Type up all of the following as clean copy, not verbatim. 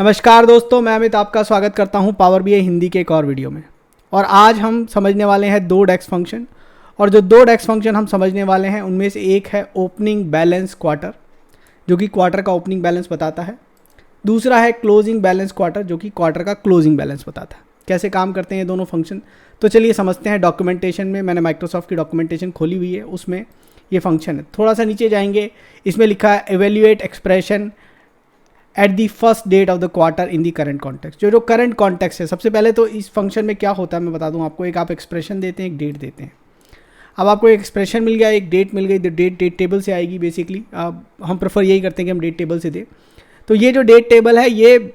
नमस्कार दोस्तों, मैं अमित आपका स्वागत करता हूं पावर बीआई हिंदी के एक और वीडियो में। और आज हम समझने वाले हैं दो डेक्स फंक्शन। और जो दो डेक्स फंक्शन हम समझने वाले हैं उनमें से एक है ओपनिंग बैलेंस क्वार्टर, जो कि क्वार्टर का ओपनिंग बैलेंस बताता है। दूसरा है क्लोजिंग बैलेंस क्वार्टर, जो कि क्वार्टर का क्लोजिंग बैलेंस बताता है। कैसे काम करते हैं ये दोनों फंक्शन, तो चलिए समझते हैं। डॉक्यूमेंटेशन में मैंने माइक्रोसॉफ्ट की डॉक्यूमेंटेशन खोली हुई है, उसमें ये फंक्शन है। थोड़ा सा नीचे जाएंगे, इसमें लिखा है evaluate expression at the first date of the quarter in the current context. जो करंट कॉन्टेक्स्ट है, सबसे पहले तो इस फंक्शन में क्या होता है मैं बता दूं आपको। एक आप एक्सप्रेशन देते हैं, एक डेट देते हैं। अब आपको एक एक्सप्रेशन मिल गया, एक डेट मिल गई, तो डेट टेबल से आएगी बेसिकली। अब हम प्रेफर यही करते हैं कि हम डेट टेबल से दें। तो ये जो डेट टेबल है, ये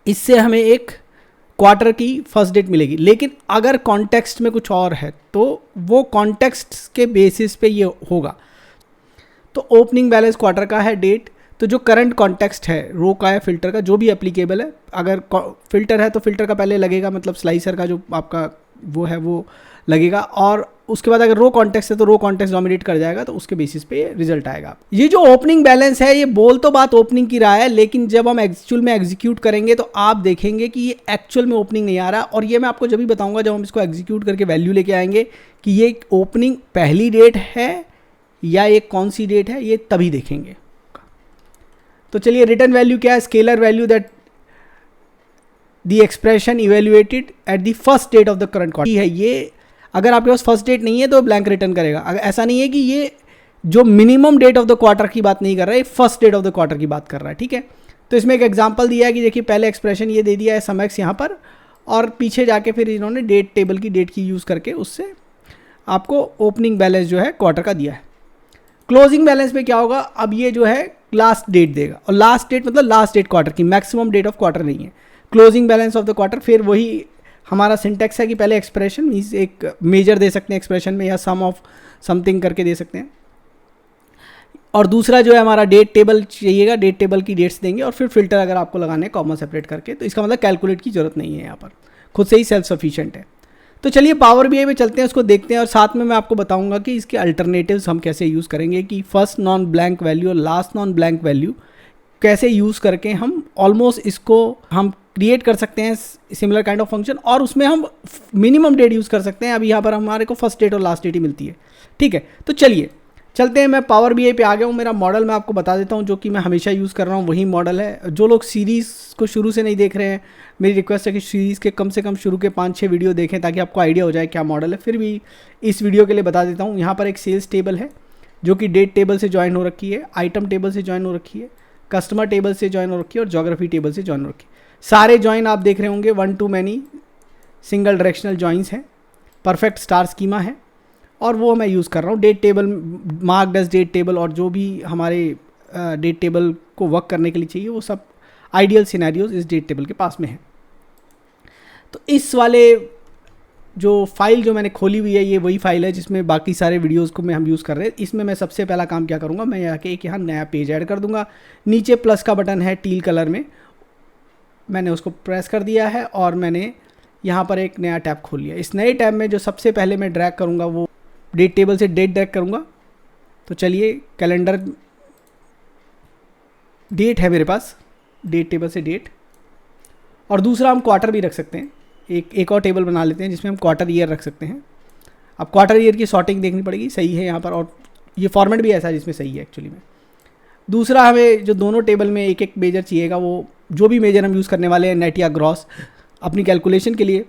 इससे हमें एक क्वार्टर की फर्स्ट डेट मिलेगी। लेकिन अगर कॉन्टेक्स्ट में कुछ और है तो वो कॉन्टेक्स्ट के बेसिस पे ये होगा। तो ओपनिंग बैलेंस क्वार्टर का है डेट, तो जो करंट कॉन्टेक्स्ट है रो का है, फिल्टर का, जो भी एप्लीकेबल है। अगर फिल्टर है तो फिल्टर का पहले लगेगा, मतलब स्लाइसर का जो आपका वो है वो लगेगा। और उसके बाद अगर रो कॉन्टेक्स्ट है तो रो कॉन्टेक्स्ट डोमिनेट कर जाएगा, तो उसके बेसिस पे रिजल्ट आएगा। ये जो ओपनिंग बैलेंस है, ये बोल तो बात ओपनिंग की रहा है, लेकिन जब हम एक्चुअल में एग्जीक्यूट करेंगे तो आप देखेंगे कि ये एक्चुअल में ओपनिंग नहीं आ रहा। और ये मैं आपको जब भी बताऊंगा जब हम इसको एग्जीक्यूट करके वैल्यू लेके आएंगे कि ये ओपनिंग पहली डेट है या ये कौन सी डेट है, ये तभी देखेंगे। तो चलिए, रिटर्न वैल्यू क्या है? Scalar value that the expression evaluated at the first date of the current quarter है। ये अगर आपके पास फर्स्ट डेट नहीं है तो ब्लैंक रिटर्न करेगा। अगर ऐसा नहीं है कि ये जो minimum date of the quarter की बात नहीं कर रहा है, first date of the quarter की बात कर रहा है। ठीक है, तो इसमें एक एग्जांपल दिया है कि देखिए, पहले एक्सप्रेशन ये दे दिया है सम एक्स यहाँ पर, और पीछे जाके फिर इन्होंने डेट टेबल की डेट की यूज़ करके उससे आपको ओपनिंग बैलेंस जो है क्वार्टर का दिया है। क्लोजिंग बैलेंस में क्या होगा? अब ये जो है लास्ट डेट देगा, और लास्ट डेट मतलब लास्ट डेट क्वार्टर की, मैक्सिमम डेट ऑफ क्वार्टर नहीं है। Closing balance of the quarter, फिर वही हमारा सिंटेक्स है कि पहले एक्सप्रेशन मीन्स एक मेजर दे सकते हैं एक्सप्रेशन में, या सम ऑफ समथिंग करके दे सकते हैं। और दूसरा जो है हमारा डेट टेबल चाहिएगा, डेट टेबल की डेट्स देंगे, और फिर फिल्टर अगर आपको लगाने हैं कॉमा सेपरेट करके, तो इसका मतलब कैलकुलेट की जरूरत नहीं है, यहाँ पर खुद से ही सेल्फ सफिशिएंट है। तो चलिए पावर बीआई में चलते हैं, उसको देखते हैं, और साथ में मैं आपको बताऊंगा कि इसके अल्टरनेटिव्स हम कैसे यूज़ करेंगे, कि फर्स्ट नॉन ब्लैंक वैल्यू और लास्ट नॉन ब्लैंक वैल्यू कैसे यूज़ करके हम ऑलमोस्ट इसको हम क्रिएट कर सकते हैं सिमिलर काइंड ऑफ फंक्शन, और उसमें हम मिनिमम डेट यूज़ कर सकते हैं। अब यहाँ पर हमारे को फर्स्ट डेट और लास्ट डेट ही मिलती है। ठीक है, तो चलिए चलते हैं। मैं पावर बीआई पे आ गया हूँ। मेरा मॉडल मैं आपको बता देता हूँ, जो कि मैं हमेशा यूज़ कर रहा हूँ, वही मॉडल है। जो लोग सीरीज़ को शुरू से नहीं देख रहे हैं, मेरी रिक्वेस्ट है कि सीरीज़ के कम से कम शुरू के 5-6 वीडियो देखें, ताकि आपको आइडिया हो जाए क्या मॉडल है। फिर भी इस वीडियो के लिए बता देता हूँ। यहाँ पर एक सेल्स टेबल है जो कि डेट टेबल से ज्वाइन हो रखी है, आइटम टेबल से ज्वाइन हो रखी है, कस्टमर टेबल से ज्वाइन हो रखी है, और जोग्राफी टेबल से ज्वाइन हो रखी है। सारे ज्वाइन आप देख रहे होंगे 1 to many single directional joins हैं, परफेक्ट स्टार स्कीमा है, और वो मैं यूज़ कर रहा हूँ। Date table, marked as date table, और जो भी हमारे डेट टेबल को वर्क करने के लिए चाहिए, वो सब आइडियल सिनेरियोज इस डेट टेबल के पास में है। तो इस वाले जो फाइल जो मैंने खोली हुई है, ये वही फाइल है जिसमें बाकी सारे वीडियोस को हम यूज़ कर रहे हैं। इसमें मैं सबसे पहला काम क्या करूँगा, मैं यहाँ नया पेज ऐड कर दूँगा। नीचे प्लस का बटन है टील कलर में, मैंने उसको प्रेस कर दिया है, और मैंने यहाँ पर एक नया टैब खोल लिया। इस नए टैब में जो सबसे पहले मैं ड्रैग करूँगा वो डेट टेबल से डेट ड्रैग करूँगा। तो चलिए, कैलेंडर डेट है मेरे पास, डेट टेबल से डेट, और दूसरा हम क्वार्टर भी रख सकते हैं। एक और टेबल बना लेते हैं जिसमें हम क्वार्टर ईयर रख सकते हैं। अब क्वार्टर ईयर की सॉर्टिंग देखनी पड़ेगी, सही है यहाँ पर, और ये फॉर्मेट भी ऐसा है जिसमें सही है एक्चुअली में। दूसरा, हमें जो दोनों टेबल में एक एक मेजर चाहिएगा, वो जो भी मेजर हम यूज़ करने वाले हैं, नेट या ग्रॉस, अपनी कैलकुलेशन के लिए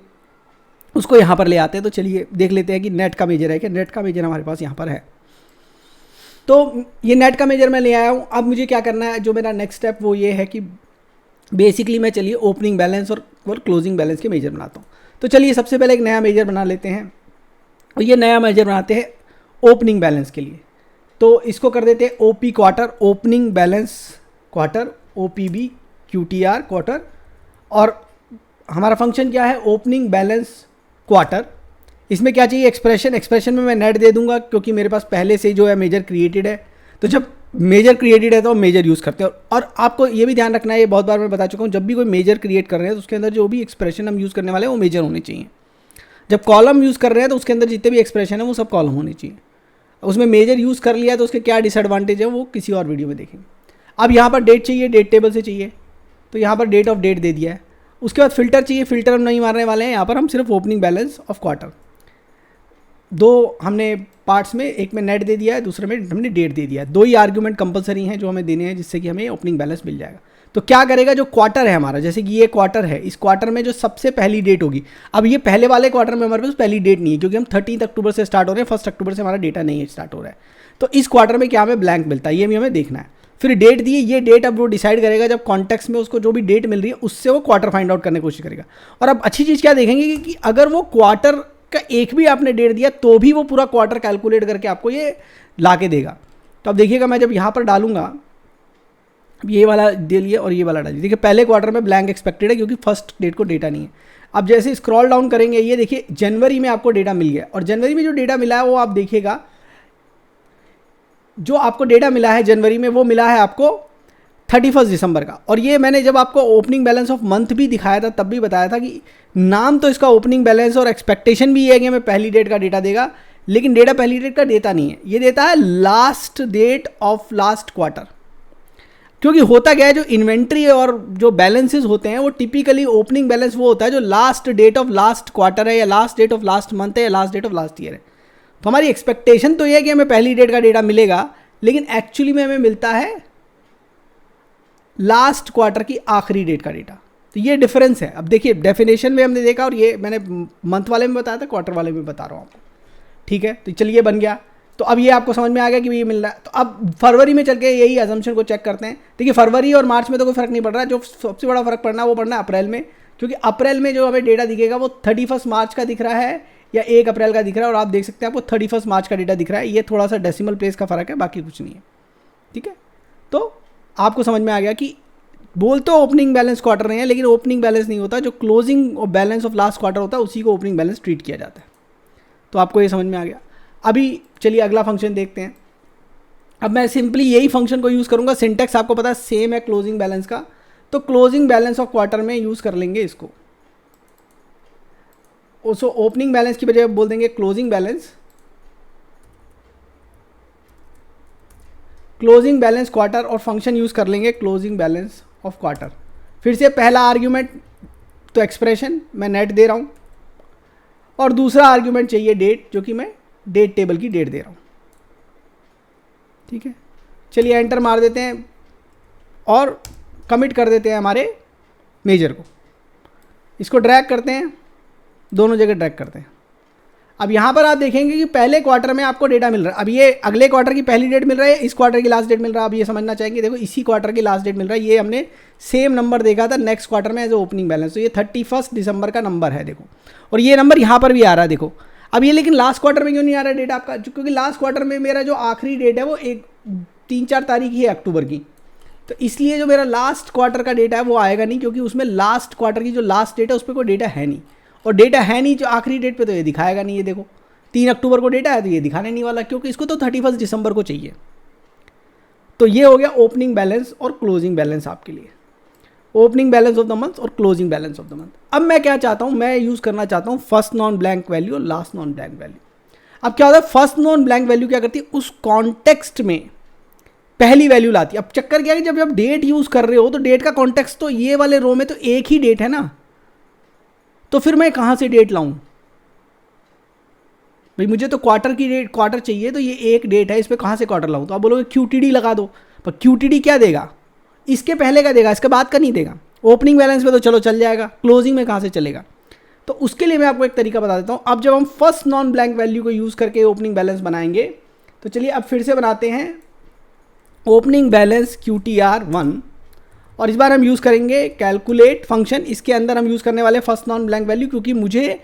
उसको यहाँ पर ले आते हैं। तो चलिए देख लेते हैं कि नेट का मेजर है कि नेट का मेजर हमारे पास यहाँ पर है। तो ये नेट का मेजर मैं ले आया हूँ। अब मुझे क्या करना है, जो मेरा नेक्स्ट स्टेप वो ये है कि बेसिकली मैं चलिए ओपनिंग बैलेंस और क्लोजिंग बैलेंस के मेजर बनाता हूँ। तो चलिए सबसे पहले एक नया मेजर बना लेते हैं, और ये नया मेजर बनाते हैं ओपनिंग बैलेंस के लिए। तो इसको कर देते हैं OP quarter, opening balance quarter, OPB QTR quarter, और हमारा फंक्शन क्या है, ओपनिंग बैलेंस क्वार्टर। इसमें क्या चाहिए, एक्सप्रेशन में मैं नेट दे दूंगा, क्योंकि मेरे पास पहले से जो है मेजर क्रिएटेड है। तो जब मेजर क्रिएटेड है तो मेजर यूज़ करते हैं। और आपको ये भी ध्यान रखना है, ये बहुत बार मैं बता चुका हूँ, जब भी कोई मेजर क्रिएट कर रहे हैं तो उसके अंदर जो भी एक्सप्रेशन हम यूज़ करने वाले हैं वो मेजर होने चाहिए। जब कॉलम यूज़ कर रहे हैं तो उसके अंदर जितने भी एक्सप्रेशन है वो सब कॉलम होने चाहिए। उसमें मेजर यूज़ कर लिया तो उसके क्या डिसएडवांटेज है वो किसी और वीडियो में देखेंगे। अब यहाँ पर डेट चाहिए, डेट टेबल से चाहिए। तो यहाँ पर डेट ऑफ डेट दे दिया है। उसके बाद फिल्टर चाहिए, फिल्टर हम नहीं मारने वाले हैं, यहाँ पर हम सिर्फ ओपनिंग बैलेंस ऑफ क्वार्टर। दो हमने पार्ट्स में, एक में नेट दे दिया है, दूसरे में हमने डेट दे दिया है। दो ही आर्ग्यूमेंट कंपलसरी हैं जो हमें देने हैं जिससे कि हमें ओपनिंग बैलेंस मिल जाएगा। तो क्या करेगा, जो क्वार्टर है हमारा, जैसे कि ये क्वार्टर है, इस क्वार्टर में जो सबसे पहली डेट होगी, अब ये पहले वाले क्वार्टर में हमारे पास पहली डेट नहीं है क्योंकि हम 30 अक्टूबर से स्टार्ट हो रहे हैं, 1 अक्टूबर से हमारा डेटा नहीं है स्टार्ट हो रहा है। तो इस क्वार्टर में क्या हमें ब्लैंक मिलता है ये भी हमें देखना है। फिर डेट दी, ये डेट अब वो डिसाइड करेगा जब कॉन्टेक्स्ट में उसको जो भी डेट मिल रही है उससे वो क्वार्टर फाइंड आउट करने की कोशिश करेगा। और अब अच्छी चीज़ क्या देखेंगे कि अगर वो क्वार्टर का एक भी आपने डेट दिया तो भी वो पूरा क्वार्टर कैलकुलेट करके आपको ये ला के देगा। तो अब देखिएगा मैं जब यहाँ पर डालूंगा, ये वाला डालिए और ये वाला डालिए, देखिए पहले क्वार्टर में ब्लैंक एक्सपेक्टेड है क्योंकि फर्स्ट डेट को डेटा नहीं है। अब जैसे स्क्रॉल डाउन करेंगे, ये देखिए जनवरी में आपको डेटा मिल गया, और जनवरी में जो डेटा मिला है वो आप देखिएगा, जो आपको डेटा मिला है जनवरी में वो मिला है आपको 31 दिसंबर का। और ये मैंने जब आपको ओपनिंग बैलेंस ऑफ मंथ भी दिखाया था तब भी बताया था कि नाम तो इसका ओपनिंग बैलेंस और एक्सपेक्टेशन भी ये है कि हमें पहली डेट का डेटा देगा, लेकिन डेटा पहली डेट का देता नहीं है, ये देता है last date of last quarter. क्योंकि होता क्या है, जो इन्वेंट्री और जो बैलेंसेस होते हैं वो टिपिकली ओपनिंग बैलेंस वो होता है जो last date of last quarter है या last date of last month है या last date of last year है। तो हमारी एक्सपेक्टेशन तो ये है कि हमें पहली डेट का डेटा मिलेगा, लेकिन एक्चुअली में हमें मिलता है लास्ट क्वार्टर की आखिरी डेट का डेटा। तो ये डिफरेंस है। अब देखिए डेफिनेशन में हमने देखा और ये मैंने मंथ वाले में बताया था, क्वार्टर वाले में बता रहा हूँ आपको, ठीक है। तो चलिए बन गया, तो अब ये आपको समझ में आ गया कि ये मिल रहा है। तो अब फरवरी में चल के यही अजम्पशन को चेक करते हैं। देखिए फरवरी और मार्च में तो कोई फर्क नहीं पड़ रहा है, जो सबसे बड़ा फर्क पड़ना है वो पड़ना है अप्रैल में, क्योंकि अप्रैल में जो हमें डेटा दिखेगा वो 31 मार्च का दिख रहा है या 1 अप्रैल का दिख रहा है, और आप देख सकते हैं आपको 31 मार्च का डेटा दिख रहा है। ये थोड़ा सा डेसिमल प्लेस का फर्क है, बाकी कुछ नहीं है, ठीक है। तो आपको समझ में आ गया कि बोल तो ओपनिंग बैलेंस क्वार्टर नहीं है, लेकिन ओपनिंग बैलेंस नहीं होता, जो क्लोजिंग और बैलेंस ऑफ लास्ट क्वार्टर होता है उसी को ओपनिंग बैलेंस ट्रीट किया जाता है। तो आपको ये समझ में आ गया। अभी चलिए अगला फंक्शन देखते हैं। अब मैं सिंपली यही फंक्शन को यूज़ करूंगा, सिंटेक्स आपको पता है सेम है क्लोजिंग बैलेंस का, तो क्लोजिंग बैलेंस ऑफ क्वार्टर में यूज़ कर लेंगे इसको। सो ओपनिंग बैलेंस की बजाय बोल देंगे closing balance, closing balance quarter, और फंक्शन यूज़ कर लेंगे क्लोजिंग बैलेंस ऑफ क्वार्टर। फिर से पहला आर्ग्यूमेंट तो एक्सप्रेशन मैं नेट दे रहा हूँ, और दूसरा आर्ग्यूमेंट चाहिए डेट, जो कि मैं डेट टेबल की डेट दे रहा हूँ, ठीक है। चलिए एंटर मार देते हैं और कमिट कर देते हैं हमारे मेजर को। इसको ड्रैग करते हैं, दोनों जगह ड्रैग करते हैं। अब यहाँ पर आप देखेंगे कि पहले क्वार्टर में आपको डेटा मिल रहा है। अब ये अगले क्वार्टर की पहली डेट मिल रहा है, इस क्वार्टर की लास्ट डेट मिल रहा है। अब ये समझना चाहेंगे, देखो इसी क्वार्टर की लास्ट डेट मिल रहा है, ये हमने सेम नंबर देखा था नेक्स्ट क्वार्टर में एज ओपनिंग बैलेंस। तो ये 31 दिसंबर का नंबर है, देखो, और ये नंबर यहाँ पर भी आ रहा है, देखो। अब ये लेकिन लास्ट क्वार्टर में क्यों नहीं आ रहा है डेटा आपका, क्योंकि लास्ट क्वार्टर में मेरा जो आखिरी डेट है वो 3-4 तारीख ही है अक्टूबर की, तो इसलिए जो मेरा लास्ट क्वार्टर का डेटा है वो आएगा नहीं, क्योंकि उसमें लास्ट क्वार्टर की जो लास्ट डेट है उस पर कोई डेटा है नहीं, और डेटा है नहीं जो आखिरी डेट पे, तो ये दिखाएगा नहीं। ये देखो 3 अक्टूबर को डेटा है तो ये दिखाने नहीं वाला, क्योंकि इसको तो 31 दिसंबर को चाहिए। तो ये हो गया ओपनिंग बैलेंस और क्लोजिंग बैलेंस आपके लिए, opening balance of the month और closing balance of the month. अब मैं क्या चाहता हूँ, मैं यूज़ करना चाहता हूँ फर्स्ट नॉन ब्लैंक वैल्यू और लास्ट नॉन ब्लैंक वैल्यू। अब क्या होता है, फर्स्ट नॉन ब्लैंक वैल्यू क्या करती है, उस कॉन्टेक्स्ट में पहली वैल्यू लाती है। अब चक्कर क्या है, जब आप डेट यूज़ कर रहे हो तो डेट का कॉन्टेक्स्ट तो ये वाले रो में तो एक ही डेट है ना, तो फिर मैं कहाँ से डेट लाऊं भाई, मुझे तो क्वार्टर की डेट, क्वार्टर चाहिए, तो ये एक डेट है, इस पर कहाँ से क्वार्टर लाऊं। तो आप बोलोगे QTD लगा दो, पर QTD क्या देगा, इसके पहले का देगा, इसके बाद का नहीं देगा। ओपनिंग बैलेंस में तो चलो चल जाएगा, क्लोजिंग में कहाँ से चलेगा। तो उसके लिए मैं आपको एक तरीका बता देता हूँ। अब जब हम फर्स्ट नॉन ब्लैंक वैल्यू को यूज़ करके ओपनिंग बैलेंस बनाएंगे, तो चलिए अब फिर से बनाते हैं ओपनिंग बैलेंस QTR1, और इस बार हम यूज़ करेंगे कैलकुलेट फंक्शन। इसके अंदर हम यूज़ करने वाले फर्स्ट नॉन ब्लैंक वैल्यू, क्योंकि मुझे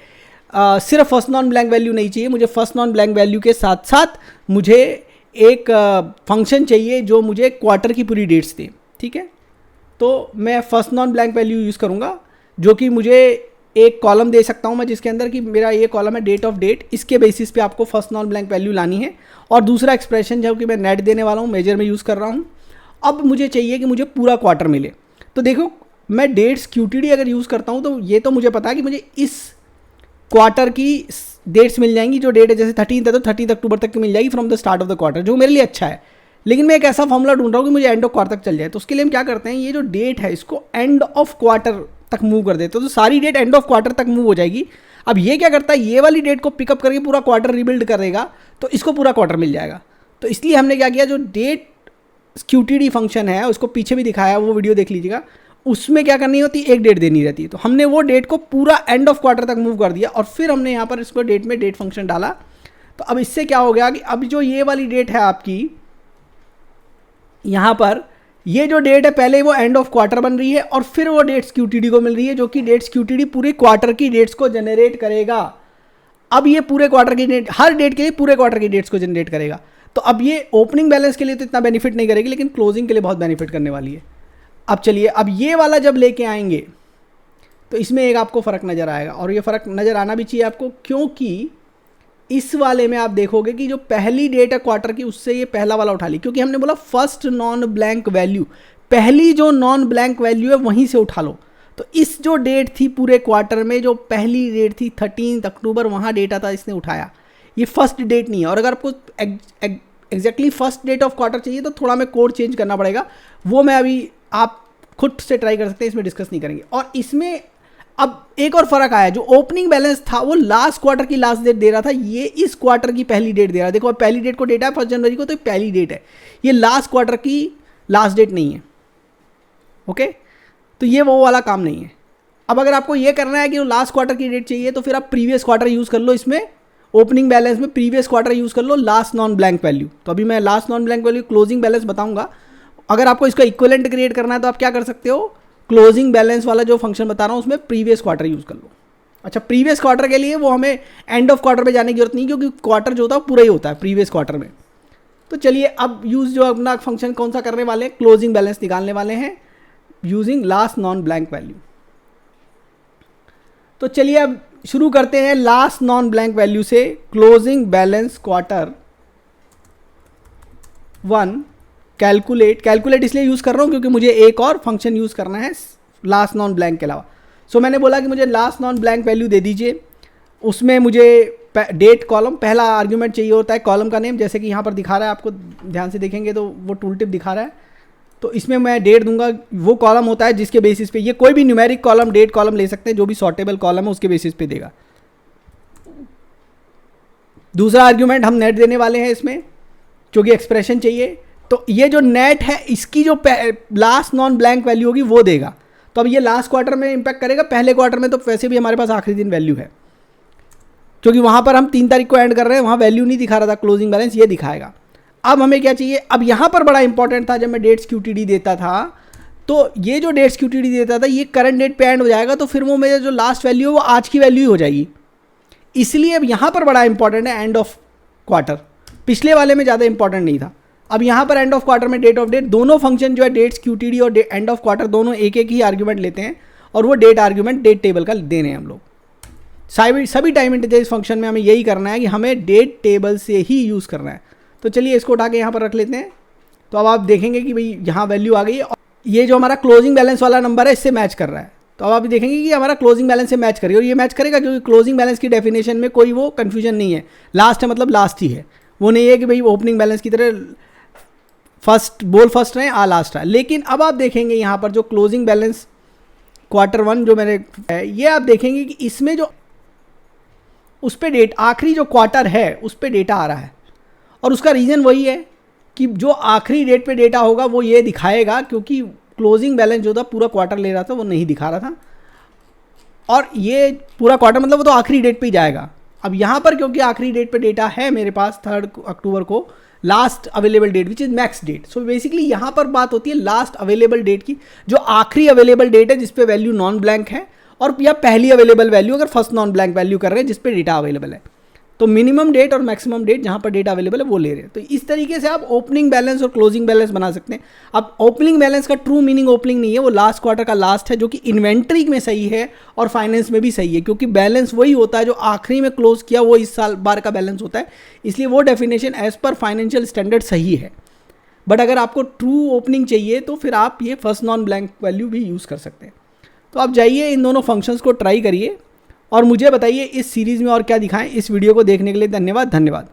सिर्फ फर्स्ट नॉन ब्लैंक वैल्यू नहीं चाहिए, मुझे फर्स्ट नॉन ब्लैंक वैल्यू के साथ साथ मुझे एक फंक्शन चाहिए जो मुझे क्वार्टर की पूरी डेट्स दे, ठीक है। तो मैं first non blank value use करूँगा, जो कि मुझे एक कॉलम दे सकता हूँ मैं, जिसके अंदर कि मेरा ये कॉलम है डेट ऑफ डेट, इसके बेसिस पे आपको फर्स्ट नॉन ब्लैंक वैल्यू लानी है। और दूसरा एक्सप्रेशन जो कि मैं नेट देने वाला हूँ, मेजर में यूज़ कर रहा हूँ। अब मुझे चाहिए कि मुझे पूरा क्वार्टर मिले, तो देखो मैं डेट्स QTD अगर यूज़ करता हूँ तो ये तो मुझे पता है कि मुझे इस क्वार्टर की डेट्स मिल जाएंगी, जो डेट है जैसे 13 है तो 13 अक्टूबर तक की मिल जाएगी from the start of the quarter, जो मेरे लिए अच्छा है। लेकिन मैं एक ऐसा फॉर्मूला ढूंढ रहा हूँ कि मुझे एंड ऑफ क्वार्टर तक चल जाए। तो उसके लिए हम क्या करते हैं, ये जो डेट है इसको एंड ऑफ क्वार्टर तक मूव कर देते हैं, तो सारी डेट एंड ऑफ क्वार्टर तक मूव हो जाएगी। अब ये क्या करता है, ये वाली डेट को पिकअप करके पूरा क्वार्टर रिबिल्ड करेगा, तो इसको पूरा क्वार्टर मिल जाएगा। तो इसलिए हमने क्या किया, जो डेट QTD फंक्शन है उसको पीछे भी दिखाया, वो वीडियो देख लीजिएगा, उसमें क्या करनी होती है, एक डेट देनी रहती है। तो हमने वो डेट को पूरा एंड ऑफ क्वार्टर तक मूव कर दिया और फिर हमने यहाँ पर इसको डेट में डेट फंक्शन डाला। तो अब इससे क्या हो गया कि अब जो ये वाली डेट है आपकी, यहाँ पर ये जो डेट है पहले वो एंड ऑफ क्वार्टर बन रही है और फिर वो डेट्स QTD को मिल रही है, जो कि डेट्स QTD पूरे क्वार्टर की डेट्स को जनरेट करेगा। अब ये पूरे क्वार्टर की डेट, हर डेट के लिए पूरे क्वार्टर की डेट्स को जनरेट करेगा। तो अब ये ओपनिंग बैलेंस के लिए तो इतना बेनिफिट नहीं करेगी, लेकिन क्लोजिंग के लिए बहुत बेनिफिट करने वाली है। अब चलिए, अब ये वाला जब लेके आएंगे तो इसमें एक आपको फ़र्क नज़र आएगा, और ये फ़र्क नज़र आना भी चाहिए आपको, क्योंकि इस वाले में आप देखोगे कि जो पहली डेट है क्वार्टर की, उससे ये पहला वाला उठा ली, क्योंकि हमने बोला फर्स्ट नॉन ब्लैंक वैल्यू, पहली जो नॉन ब्लैंक वैल्यू है वहीं से उठा लो। तो इस जो डेट थी पूरे क्वार्टर में, जो पहली डेट थी 13 अक्टूबर, वहाँ डेटा था, इसने उठाया। ये फर्स्ट डेट नहीं है। और अगर आपको exactly first date of quarter चाहिए तो थोड़ा मैं कोड चेंज करना पड़ेगा, वो मैं अभी आप खुद से ट्राई कर सकते हैं, इसमें डिस्कस नहीं करेंगे। और इसमें अब एक और फ़र्क आया, जो ओपनिंग बैलेंस था वो लास्ट क्वार्टर की लास्ट डेट दे रहा था, ये इस क्वार्टर की पहली डेट दे रहा है। देखो अब पहली डेट को डेटा है 1 जनवरी को, तो पहली डेट है, ये लास्ट क्वार्टर की लास्ट डेट नहीं है। ओके, तो ये वो वाला काम नहीं है। अब अगर आपको ये करना है कि लास्ट क्वार्टर की डेट चाहिए, तो फिर आप प्रीवियस क्वार्टर यूज़ कर लो, इसमें ओपनिंग बैलेंस में प्रीवियस क्वार्टर यूज़ कर लो, लास्ट नॉन ब्लैंक वैल्यू। तो अभी मैं last non blank value closing balance बताऊंगा। अगर आपको इसका इक्विवेलेंट क्रिएट करना है तो आप क्या कर सकते हो, क्लोजिंग बैलेंस वाला जो फंक्शन बता रहा हूँ उसमें प्रीवियस क्वार्टर यूज़ कर लो। अच्छा, प्रीवियस क्वार्टर के लिए वो हमें एंड ऑफ क्वार्टर पे जाने की जरूरत नहीं, क्योंकि क्वार्टर जो होता है पूरा ही होता है प्रीवियस क्वार्टर में। तो चलिए, अब यूज़ जो अपना फंक्शन कौन सा करने वाले, क्लोजिंग बैलेंस निकालने वाले हैं using last non blank value. तो चलिए अब शुरू करते हैं लास्ट नॉन ब्लैंक वैल्यू से, क्लोजिंग बैलेंस क्वार्टर 1 कैलकुलेट इसलिए यूज़ कर रहा हूँ क्योंकि मुझे एक और फंक्शन यूज़ करना है लास्ट नॉन ब्लैंक के अलावा। सो मैंने बोला कि मुझे लास्ट नॉन ब्लैंक वैल्यू दे दीजिए, उसमें मुझे डेट कॉलम, पहला आर्ग्यूमेंट चाहिए होता है कॉलम का नेम, जैसे कि यहाँ पर दिखा रहा है, आपको ध्यान से देखेंगे तो वो टूल टिप दिखा रहा है। तो इसमें मैं डेट दूंगा, वो कॉलम होता है जिसके बेसिस पे, ये कोई भी न्यूमेरिक कॉलम, डेट कॉलम ले सकते हैं, जो भी सॉर्टेबल कॉलम है उसके बेसिस पे देगा। दूसरा आर्ग्यूमेंट हम नेट देने वाले हैं इसमें, क्योंकि एक्सप्रेशन चाहिए। तो ये जो नेट है इसकी जो लास्ट नॉन ब्लैंक वैल्यू होगी वो देगा। तो अब ये लास्ट क्वार्टर में इंपैक्ट करेगा, पहले क्वार्टर में तो वैसे भी हमारे पास आखिरी दिन वैल्यू है, क्योंकि वहाँ पर हम 3 तारीख को एंड कर रहे हैं, वहाँ वैल्यू नहीं दिखा रहा था, क्लोजिंग बैलेंस ये दिखाएगा। अब हमें क्या चाहिए, अब यहाँ पर बड़ा इंपॉर्टेंट था, जब मैं डेट्स QTD देता था, तो ये जो डेट्स QTD देता था ये करंट डेट पे एंड हो जाएगा, तो फिर वो मेरा जो लास्ट वैल्यू है वो आज की वैल्यू ही हो जाएगी। इसलिए अब यहाँ पर बड़ा इंपॉर्टेंट है एंड ऑफ क्वार्टर, पिछले वाले में ज़्यादा इंपॉर्टेंट नहीं था। अब यहाँ पर एंड ऑफ क्वार्टर में डेट ऑफ डेट, दोनों फंक्शन जो है डेट्स QTD और एंड ऑफ क्वार्टर दोनों एक एक ही आर्ग्यूमेंट लेते हैं, और वो डेट आर्ग्यूमेंट डेट टेबल का दे रहे हैं हम लोग। सभी टाइम इंटीजर्स फंक्शन में हमें यही करना है कि हमें डेट टेबल से ही यूज़ करना है। तो चलिए इसको उठा के यहाँ पर रख लेते हैं। तो अब आप देखेंगे कि भाई यहाँ वैल्यू आ गई है, और ये जो हमारा क्लोजिंग बैलेंस वाला नंबर है इससे मैच कर रहा है। तो अब आप देखेंगे कि हमारा क्लोजिंग बैलेंस से मैच करेगा, और ये मैच करेगा क्योंकि क्लोजिंग बैलेंस की डेफिनेशन में कोई वो कन्फ्यूजन नहीं है, लास्ट है मतलब लास्ट ही है, वो नहीं है कि भाई ओपनिंग बैलेंस की तरह फर्स्ट बोल फर्स्ट रहे आ लास्ट है। लेकिन अब आप देखेंगे यहाँ पर जो क्लोजिंग बैलेंस क्वार्टर 1 जो मैंने है, ये आप देखेंगे कि इसमें जो उस पर डेट आखिरी जो क्वार्टर है उस पर डेटा आ रहा है, और उसका रीज़न वही है कि जो आखिरी डेट पे डेटा होगा वो ये दिखाएगा, क्योंकि क्लोजिंग बैलेंस जो था पूरा क्वार्टर ले रहा था वो नहीं दिखा रहा था, और ये पूरा क्वार्टर मतलब वो तो आखिरी डेट पे ही जाएगा। अब यहाँ पर क्योंकि आखिरी डेट पे डेटा है मेरे पास 3 अक्टूबर को, last available date which is max date. So basically यहाँ पर बात होती है लास्ट अवेलेबल डेट की, जो आखिरी अवेलेबल डेट है जिसपे वैल्यू नॉन ब्लैंक है, और या पहली अवेलेबल वैल्यू अगर फर्स्ट नॉन ब्लैंक वैल्यू कर रहे हैं जिसपे डेटा अवेलेबल है। तो मिनिमम डेट और मैक्सिमम डेट जहाँ पर डेटा अवेलेबल है वो ले रहे हैं। तो इस तरीके से आप ओपनिंग बैलेंस और क्लोजिंग बैलेंस बना सकते हैं। अब ओपनिंग बैलेंस का ट्रू मीनिंग ओपनिंग नहीं है, वो लास्ट क्वार्टर का लास्ट है, जो कि इन्वेंट्री में सही है और फाइनेंस में भी सही है, क्योंकि बैलेंस वही होता है जो आखिरी में क्लोज किया वो इस साल बार का बैलेंस होता है, इसलिए वो definition as per financial standard सही है। बट अगर आपको ट्रू ओपनिंग चाहिए तो फिर आप ये फर्स्ट नॉन ब्लैंक वैल्यू भी यूज़ कर सकते हैं। तो आप जाइए इन दोनों फंक्शंस को ट्राई करिए और मुझे बताइए इस सीरीज़ में और क्या दिखाएं। इस वीडियो को देखने के लिए धन्यवाद।